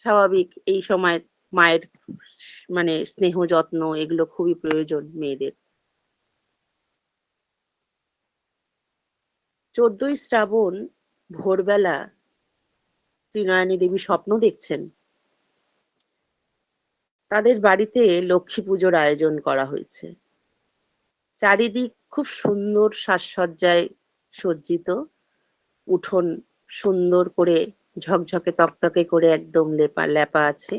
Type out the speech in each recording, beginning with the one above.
স্বাভাবিক এই সময় মায়ের মানে স্নেহ যত্ন এগুলো খুবই প্রয়োজন মেয়েদের। ১৪ই শ্রাবণ ভোরবেলা ত্রিনয়নী দেবী স্বপ্ন দেখছেন তাদের বাড়িতে লক্ষ্মী পুজোর আয়োজন করা হয়েছে। চারিদিক খুব সুন্দর সাজসজ্জায় সজ্জিত। উঠোন সুন্দর করে ঝকঝকে তকতকে করে একদম লেপা আছে।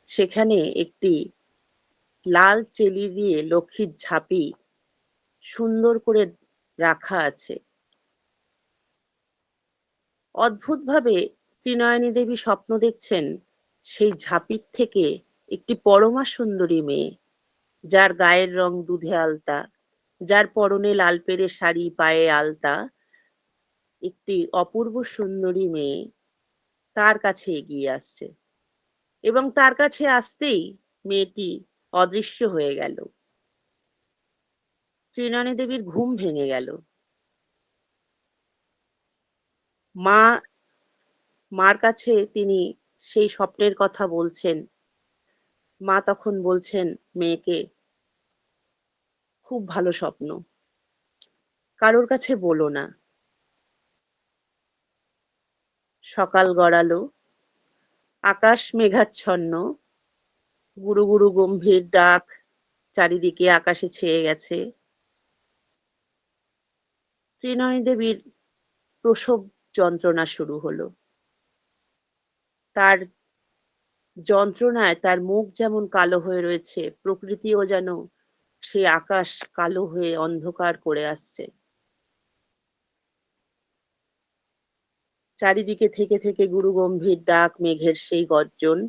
সেখানে একটি লাল চেলি দিয়ে লক্ষ্মীর ঝাঁপি সুন্দর করে রাখা আছে। অদ্ভুতভাবে ত্রিনয়নী দেবী স্বপ্ন দেখছেন সেই ঝাঁপির থেকে একটি পরমা সুন্দরী মেয়ে, যার গায়ের রং দুধে আলতা, যার পরনে লাল পেড়ে শাড়ি, পায়ে আলতা, একটি অপূর্ব সুন্দরী মেয়ে তার কাছে এগিয়ে আসছে এবং তার কাছে আসতেই মেয়েটি অদৃশ্য হয়ে গেল। ত্রিনয়নী দেবীর ঘুম ভেঙে গেল। মা মার কাছে তিনি সেই স্বপ্নের কথা বলছেন। মা তখন বলছেন মেয়েকে, খুব ভালো স্বপ্ন, কারোর কাছে বলো না। সকাল গড়ালো, আকাশ মেঘাচ্ছন্ন, গুরু গুরু গম্ভীর ডাক চারিদিকে আকাশে ছেয়ে গেছে। ত্রিনয়নী দেবীর প্রসব যন্ত্রণা শুরু হলো। তার যন্ত্রণায় তার মুখ যেমন কালো হয়ে রয়েছে, প্রকৃতিও যেন সে আকাশ কালো হয়ে অন্ধকার করে আসছে। চারিদিকে থেকে থেকে গুরু গম্ভীর ডাক, মেঘের সেই গর্জন।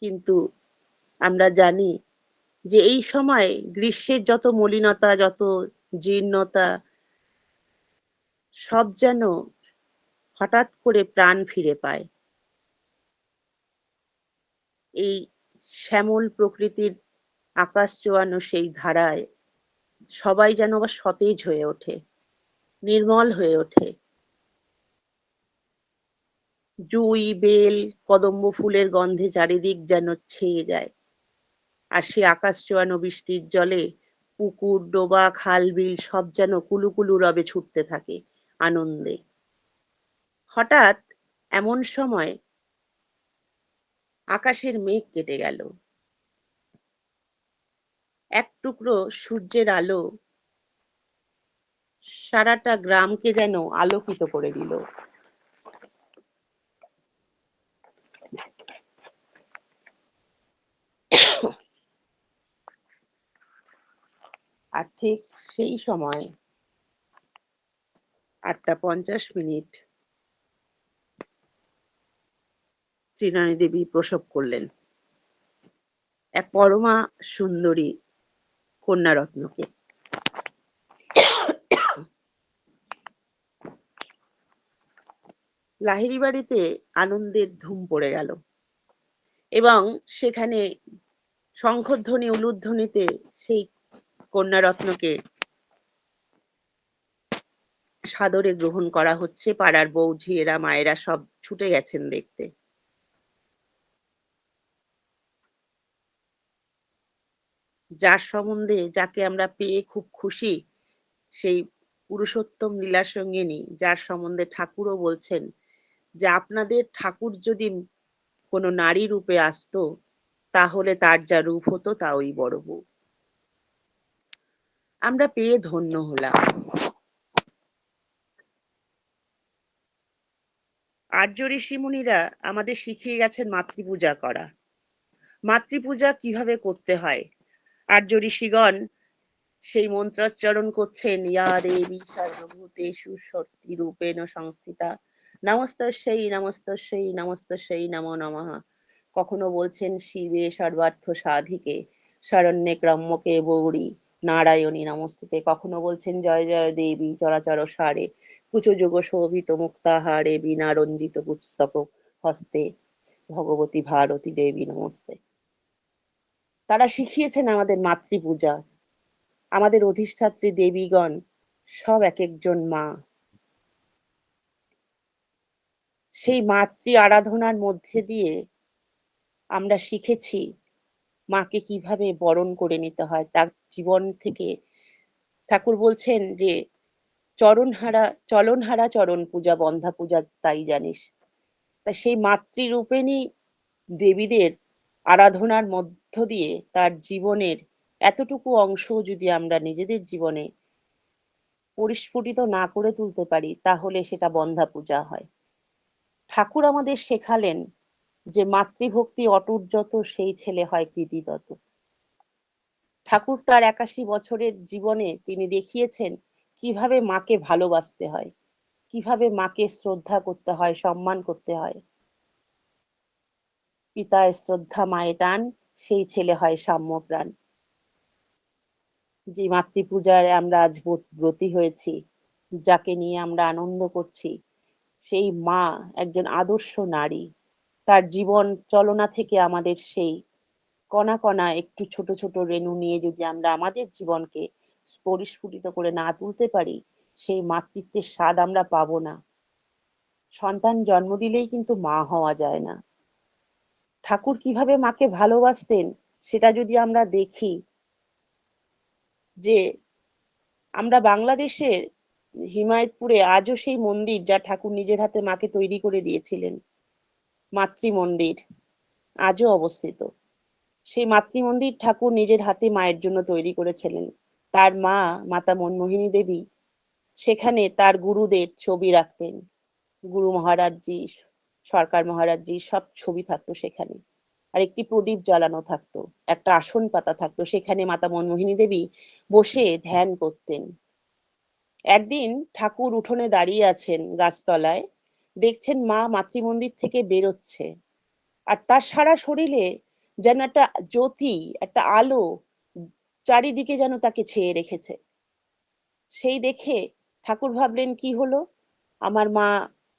কিন্তু আমরা জানি যে এই সময় গ্রীষ্মের যত মলিনতা, যত জীর্ণতা সব যেন হঠাৎ করে প্রাণ ফিরে পায়। এই শ্যামল প্রকৃতির আকাশ চোয়ানো সেই ধারায় সবাই যেন আবার সতেজ হয়ে ওঠে, নির্মল হয়ে ওঠে। জুঁই, বেল, কদম্ব ফুলের গন্ধে চারিদিক যেন ছেয়ে যায়। আর সে আকাশ চোয়ানো বৃষ্টির জলে পুকুর, ডোবা, খাল, বিল সব যেন কুলুকুলু রবে ছুটতে থাকে আনন্দে। হঠাৎ এমন সময় আকাশের মেঘ কেটে গেল। এক টুকরো সূর্যের আলো সারাটা গ্রামকে যেন আলোকিত করে দিল। আর ঠিক সেই সময় ৮টা ৫০ মিনিট ত্রিনয়নী দেবী প্রসব করলেন এক পরমা সুন্দরী কন্যারত্নকে। লাহিড়ী বাড়িতে আনন্দের ধুম পড়ে গেল এবং সেখানে শঙ্খধ্বনি উলুধ্বনিতে সেই কন্যারত্নকে সাদরে গ্রহণ করা হচ্ছে। পাড়ার বউ ঝিয়েরা মায়েরা সব ছুটে গেছেন দেখতে। যার সম্বন্ধে যাকে আমরা পেয়ে খুব খুশি, সেই পুরুষোত্তম লীলা সঙ্গিনী, যার সম্বন্ধে ঠাকুরও বলছেন যে আপনাদের ঠাকুর যদি কোনো নারী রূপে আসতো তাহলে তার যা রূপ হতো তা ওই বড় বউ। আমরা পেয়ে ধন্য হলাম। আর্য ঋষিমুনিরা আমাদের শিখিয়ে গেছেন মাতৃপূজা করা। মাতৃপূজা কিভাবে করতে হয়, আর্য ঋষিগণ সেই মন্ত্রোচ্চারণ করছেন, ইয়া দেবী সর্বভূতেষু শক্তিরূপেণ সংস্থিতা নমস্তস্যৈ নমস্তস্যৈ নমস্তস্যৈ নমো নমঃ। কখনো বলছেন শিবে সর্বার্থ সাধিকে শরণ্যে ত্র্যম্বকে গৌরী নারায়ণী নমস্তুতে। কখনো বলছেন জয় জয় দেবী চরাচর সারে কুচযোগ শোভিত মুক্তাহারে বীণা রঞ্জিত পুস্তক হস্তে ভগবতী ভারতী দেবী নমস্তে। তারা শিখিয়েছেন আমাদের মাতৃপূজা। আমাদের অধিষ্ঠাত্রী দেবীগণ সব এক একজন মা। সেই মাতৃ আরাধনার মধ্যে দিয়ে আমরা শিখেছি মাকে কিভাবে বরণ করে নিতে হয়। তার জীবন থেকে ঠাকুর বলছেন যে চলনহারা চরণ পূজা বন্ধা পূজা তাই জানিস। তা সেই মাতৃরূপিণী দেবীদের আরাধনার মধ্য দিয়ে তার জীবনের এতটুকু অংশ যদি আমরা নিজেদের জীবনে পরিস্ফুটিত না করে তুলতে পারি, তাহলে সেটা বন্ধা পূজা হয়। ঠাকুর আমাদের শেখালেন যে মাতৃভক্তি অটুট যত সেই ছেলে হয় কৃতি তত। ঠাকুর তার ৮১ বছরের জীবনে তিনি দেখিয়েছেন কিভাবে মাকে ভালোবাসতে হয়, কিভাবে মাকে শ্রদ্ধা করতে হয়, সম্মান করতে হয়। পিতায় শ্রদ্ধা মায়ে টান, সেই ছেলে হয় সাম্যপ্রাণ। যে মাতৃপূজায় আমরা আজ ব্রতী হয়েছি, যাকে নিয়ে আমরা আনন্দ করছি, সেই মা একজন আদর্শ নারী। তার জীবন চলনা থেকে আমাদের সেই কণা কণা একটু ছোট ছোট রেণু নিয়ে যদি আমরা আমাদের জীবনকে পরিস্ফুটিত করে না তুলতে পারি, সেই মাতৃত্বের স্বাদ আমরা পাবো না। সন্তান জন্ম দিলেই কিন্তু মা হওয়া যায় না। ঠাকুর কিভাবে মাকে ভালোবাসতেন সেটা যদি আমরা দেখি, যে আমরা বাংলাদেশের হিমায়তপুরে আজও সেই মন্দির যা ঠাকুর নিজের হাতে মাকে তৈরি করে দিয়েছিলেন, মাতৃ মন্দির আজও অবস্থিত। সেই মাতৃমন্দির ঠাকুর নিজের হাতে মায়ের জন্য তৈরি করেছিলেন। তার মা মাতা মনমোহিনী দেবী সেখানে তার গুরুদের ছবি রাখতেন। গুরু মহারাজজি, সরকার মহারাজজি সব ছবি থাকতো সেখানে। আর একটি প্রদীপ জ্বালানো থাকতো, একটা আসন পাতা থাকতো, সেখানে মাতা মনমোহিনী দেবী বসে ধ্যান করতেন। একদিন ঠাকুর উঠোনে দাঁড়িয়ে আছেন গাছতলায়, দেখছেন মা মাতৃমন্দির থেকে বেরোচ্ছে, আর তার সারা শরীরে যেন একটা জ্যোতি, একটা আলো চারিদিকে যেন তাকে ছেয়ে রেখেছে। সেই দেখে ঠাকুর ভাবলেন কি হলো, আমার মা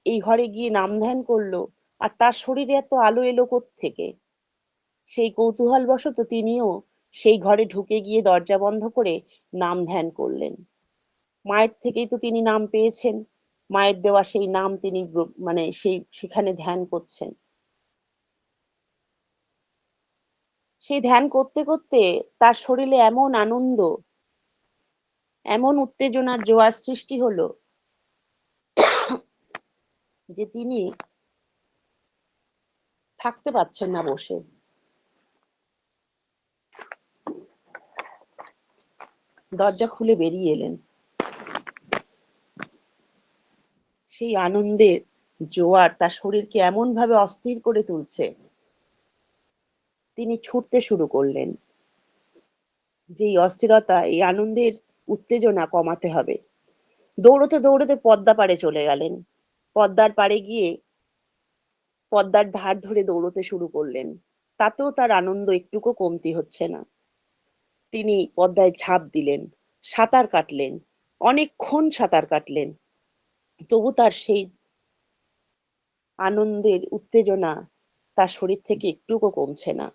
এই ঘরে গিয়ে নাম ধ্যান করলো, আর তার শরীরে এত আলো এলো থেকে। সেই কৌতূহল বশত তিনিও সেই ঘরে ঢুকে গিয়ে দরজা বন্ধ করে নাম ধ্যান করলেন। মায়ের থেকেই তো তিনি নাম পেয়েছেন, মায়ের দেওয়া সেই নাম তিনি মানে সেখানে ধ্যান করছেন। সেই ধ্যান করতে করতে তার শরীরে এমন আনন্দ, এমন উত্তেজনার জোয়ার সৃষ্টি হলো যে তিনি থাকতে পারছেন না বসে। দরজা খুলে বেরিয়ে এলেন। সেই আনন্দের জোয়ার তার শরীরকে এমন ভাবে অস্থির করে তুলছে, তিনি ছুটতে শুরু করলেন। যে অস্থিরতা, এই আনন্দের উত্তেজনা কমাতে হবে। দৌড়তে দৌড়তে পদ্মা পাড়ে চলে গেলেন। পদ্মার পাড়ে গিয়ে পদ্মার ধার ধরে দৌড়তে শুরু করলেন। তাতেও তার আনন্দ একটুকু কমতি হচ্ছে না। তিনি পদ্মায় ঝাঁপ দিলেন, সাঁতার কাটলেন, অনেকক্ষণ সাঁতার কাটলেন, তবু তার সেই আনন্দের উত্তেজনা তার শরীর থেকে একটুকু কমছে না।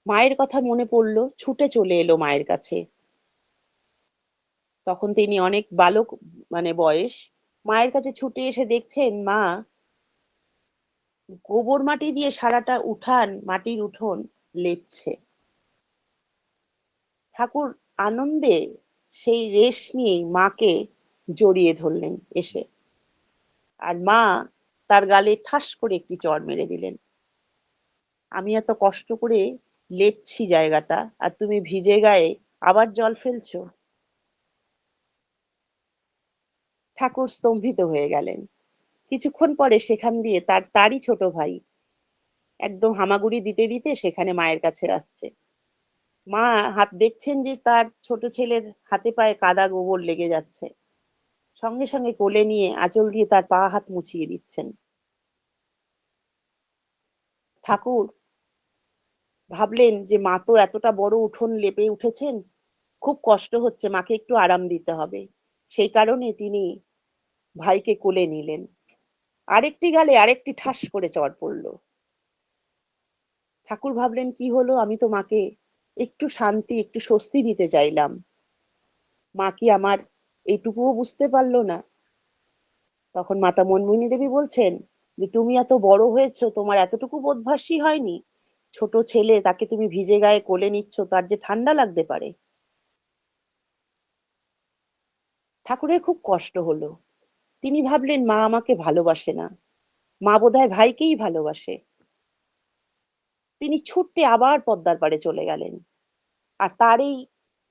মায়ের কথা মনে পড়লো, ছুটে চলে এলো মায়ের কাছে। তখন তিনি অনেক বালক বয়স। মায়ের কাছে ছুটে এসে দেখছেন মা গোবর মাটি দিয়ে সারাটা মাটির উঠোন লেপছে। ঠাকুর আনন্দে সেই রেশ নিয়ে মাকে জড়িয়ে ধরলেন এসে, আর মা তার গালে ঠাস করে একটি চড় মেরে দিলেন। আমি এত কষ্ট করে লেপছি জায়গাটা, আর তুমি ভিজে গায়ে আবার জল ফেলছো। ঠাকুর স্তম্ভিত হয়ে গেলেন। কিছুক্ষণ পরে সেখান দিয়ে তারই ছোট ভাই একদম হামাগুড়ি দিতে দিতে সেখানে মায়ের কাছে আসছে। মা হাত দেখছেন যে তার ছোট ছেলের হাতে পায়ে কাদা গোবর লেগে যাচ্ছে, সঙ্গে সঙ্গে কোলে নিয়ে আঁচল দিয়ে তার পা হাত মুছিয়ে দিচ্ছেন। ঠাকুর ভাবলেন যে মা তো এতটা বড় উঠোন লেপে উঠেছেন, খুব কষ্ট হচ্ছে, মাকে একটু আরাম দিতে হবে। সেই কারণে তিনি ভাইকে কোলে নিলেন। আরেকটি গালে আরেকটি ঠাস করে চড় পড়লো। ঠাকুর ভাবলেন কি হলো, আমি তো মাকে একটু শান্তি, একটু স্বস্তি দিতে চাইলাম, মা কি আমার এইটুকুও বুঝতে পারলো না। তখন মাতা মনমোহিনী দেবী বলছেন যে তুমি এত বড় হয়েছো, তোমার এতটুকু বোধভাসই হয়নি? ছোট ছেলে, তাকে তুমি ভিজে গায়ে কোলে নিচ্ছ, তার যে ঠান্ডা লাগতে পারে। ঠাকুরের খুব কষ্ট হলো। তিনি ভাবলেন মা আমাকে ভালোবাসে না, মা বোধহয় ভাইকেই ভালোবাসে। তিনি ছুটতে আবার পদ্মার পাড়ে চলে গেলেন। আর তার এই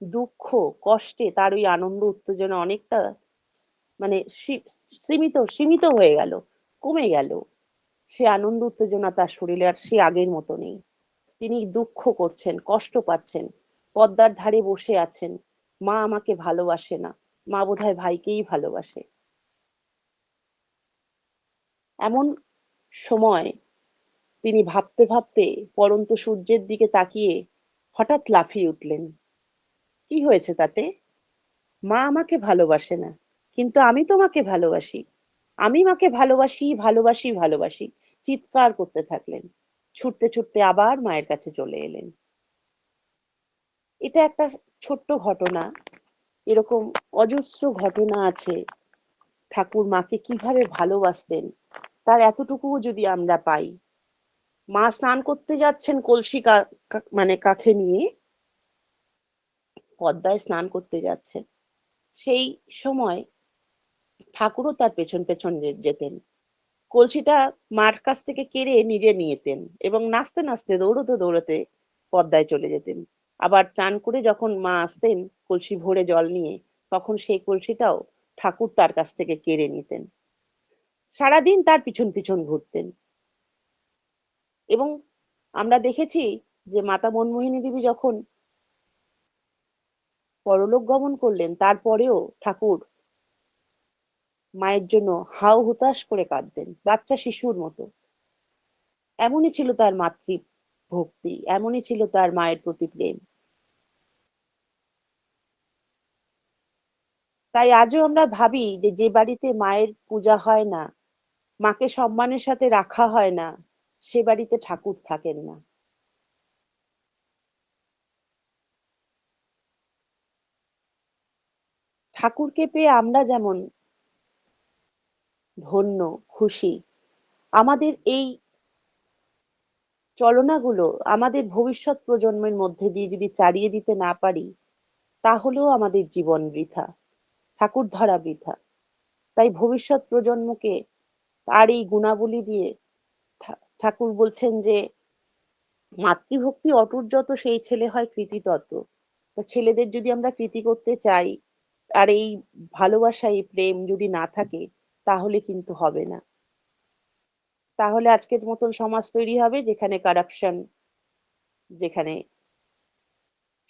দুঃখ কষ্টে তার ওই আনন্দ উত্তেজনা অনেকটা মানে সীমিত হয়ে গেল, কমে গেল। সে আনন্দ উত্তেজনা তার শরীরে আর সে আগের মতো নেই। তিনি দুঃখ করছেন, কষ্ট পাচ্ছেন, পদ্মার ধারে বসে আছেন। মা আমাকে ভালোবাসে না, মা বোধহয় ভাইকেই ভালোবাসে। এমন সময় তিনি ভাবতে ভাবতে পড়ন্ত সূর্যের দিকে তাকিয়ে হঠাৎ লাফিয়ে উঠলেন। কি হয়েছে তাতে? মা আমাকে ভালোবাসে না, কিন্তু আমি তোমাকে ভালোবাসি। আমি মাকে ভালোবাসি, ভালোবাসি, ভালোবাসি। চিৎকার করতে থাকলেন। ছুটতে ছুটতে আবার মায়ের কাছে চলে এলেন। এটা একটা ছোট্ট ঘটনা। এরকম অজস্র ঘটনা আছে। ঠাকুর মাকে কিভাবে ভালোবাসতেন তার এতটুকুও যদি আমরা পাই। মা স্নান করতে যাচ্ছেন কলসি মানে কাঁখে নিয়ে, পদ্মায় স্নান করতে যাচ্ছেন। সেই সময় ঠাকুরও তার পেছন পেছন যেতেন। কলসিটা মার কাছ থেকে কেড়ে নিজে নিতেন এবং নাচতে নাচতে দৌড়তে দৌড়তে পদ্মায় চলে যেতেন। আবার চান করে যখন মা আসতেন কলসি ভরে জল নিয়ে, তখন সেই কলসিটাও ঠাকুর তার কাছ থেকে কেড়ে নিতেন। সারাদিন তার পিছন পিছন ঘুরতেন। এবং আমরা দেখেছি যে মাতা মনমোহিনী দেবী যখন পরলোক গমন করলেন, তারপরেও ঠাকুর মায়ের জন্য হাউ হুতাশ করে কাঁদতেন, বাচ্চা শিশুর মতো। এমনই ছিল তার মাতৃ ভক্তি, এমনই ছিল তার মায়ের প্রতি প্রেম। তাই আজও আমরা ভাবি যে যে বাড়িতে মায়ের পূজা হয় না, মাকে সম্মানের সাথে রাখা হয় না, সে বাড়িতে ঠাকুর থাকেন না। ঠাকুরকে পেয়ে আমরা যেমন ধন্য, খুশি, আমাদের এই চলনাগুলো আমাদের ভবিষ্যৎ প্রজন্মের মধ্যে দিয়ে যদি চালিয়ে দিতে না পারি, তাহলেও আমাদের জীবন বৃথা, ঠাকুর ধরা বৃথা। তাই ভবিষ্যৎ প্রজন্মকে তার এই গুণাবলী দিয়ে ঠাকুর বলছেন যে মাতৃভক্তি অটুট যত সেই ছেলে হয় কৃতি তত। তা ছেলেদের যদি আমরা কৃতি করতে চাই আর এই ভালোবাসা এই প্রেম যদি না থাকে, তাহলে কিন্তু হবে না। তাহলে আজকের মতন সমাজ তৈরি হবে যেখানে কারাপশন, যেখানে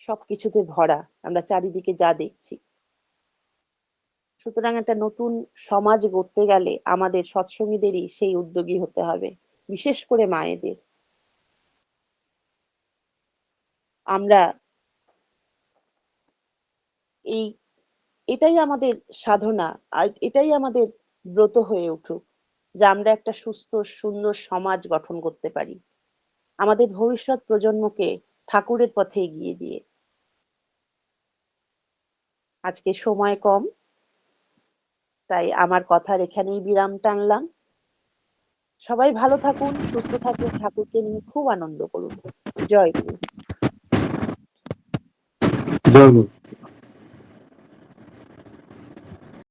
সবকিছুতে ভরা, আমরা চারিদিকে যা দেখছি। সুতরাং একটা নতুন সমাজ গড়তে গেলে আমাদের সৎসঙ্গীদেরই সেই উদ্যোগী হতে হবে, বিশেষ করে মায়েদের। আমরা এই এটাই আমাদের সাধনা, আর এটাই আমাদের ব্রত হয়ে উঠুক যে আমরা একটা সুস্থ সুন্দর সমাজ গঠন করতে পারি আমাদের ভবিষ্যৎ প্রজন্মকে ঠাকুরের পথে এগিয়ে দিয়ে। আজকে সময় কম, তাই আমার কথার এখানেই বিরাম টানলাম। সবাই ভালো থাকুন, সুস্থ থাকুন, ঠাকুরকে নিয়ে খুব আনন্দ করুন। জয় গুরু। জয় গুরু।